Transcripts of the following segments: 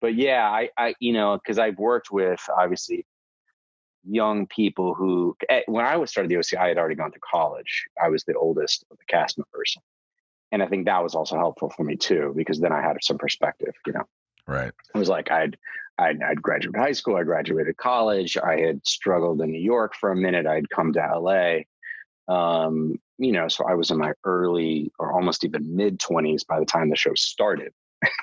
but yeah, I because I've worked with obviously young people who, when I was started the OC, I had already gone to college. I was the oldest of the cast members. And I think that was also helpful for me too, because then I had some perspective, Right. It was like I'd graduated high school, I graduated college, I had struggled in New York for a minute, I'd come to LA. So I was in my early or almost even mid 20s by the time the show started.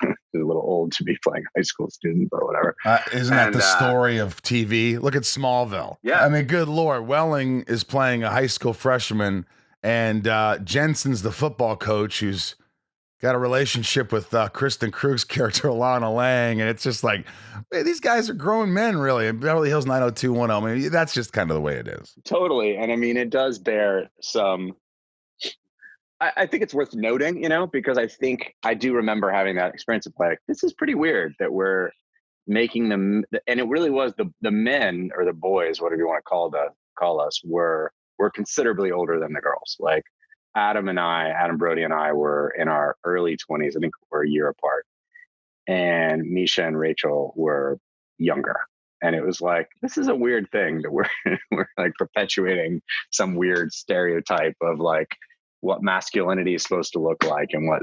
A little old to be playing high school student, but whatever. Isn't that the story of TV? Look at Smallville. Yeah. I mean, good Lord. Welling is playing a high school freshman, and Jensen's the football coach who's got a relationship with Kristen Krug's character, Lana Lang. And it's just like, hey, these guys are grown men, really. And Beverly Hills 90210. I mean, that's just kind of the way it is. Totally. And I mean, it does bear some. I think it's worth noting, because I think I do remember having that experience of like, this is pretty weird that we're making them, and it really was the men or the boys, whatever you want to call us, were considerably older than the girls. Like Adam Brody and I were in our early 20s. I think we're a year apart, and Misha and Rachel were younger. And it was like, this is a weird thing that we're like perpetuating some weird stereotype of like what masculinity is supposed to look like and what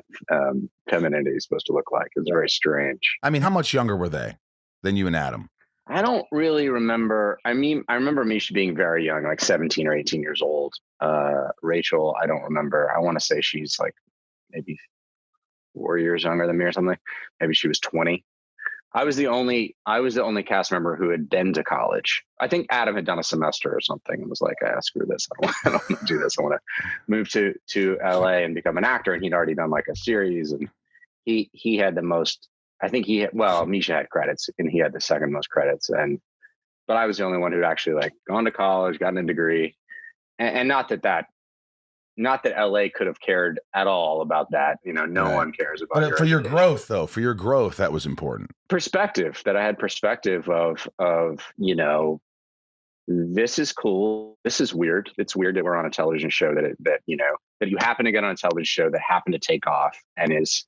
femininity is supposed to look like. It's very strange. I mean, how much younger were they than you and Adam? I don't really remember. I mean, I remember Misha being very young, like 17 or 18 years old. Rachel, I don't remember. I want to say she's like maybe 4 years younger than me or something. Maybe she was 20. I was the only cast member who had been to college. I think Adam had done a semester or something and was like, screw this. I don't want to do this. I want to move to LA and become an actor. And he'd already done like a series, and he had the most, I think Misha had credits and he had the second most credits. But I was the only one who'd actually like gone to college, gotten a degree. And not that LA could have cared at all about that. No one cares about it. But for your growth, though, that was important. Perspective, that I had perspective of, this is cool. This is weird. It's weird that we're on a television show that you happen to get on a television show that happened to take off and is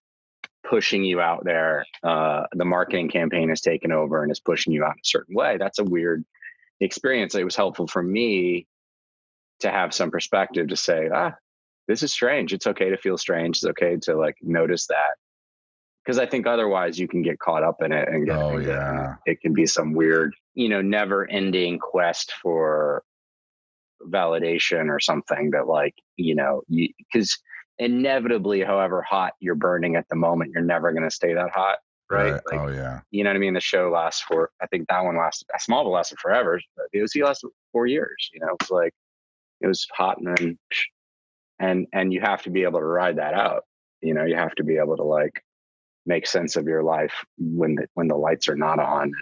pushing you out there. The marketing campaign has taken over and is pushing you out in a certain way. That's a weird experience. It was helpful for me to have some perspective to say, this is strange. It's okay to feel strange. It's okay to like notice that. Because I think otherwise you can get caught up in it and it can be some weird, never ending quest for validation or something that like, because inevitably, however hot you're burning at the moment, you're never going to stay that hot. Right. Like, you know what I mean? The show lasts I think that one Smallville lasted forever. The OC lasted 4 years, it's like, it was hot and then, and you have to be able to ride that out. You have to be able to like make sense of your life when the lights are not on,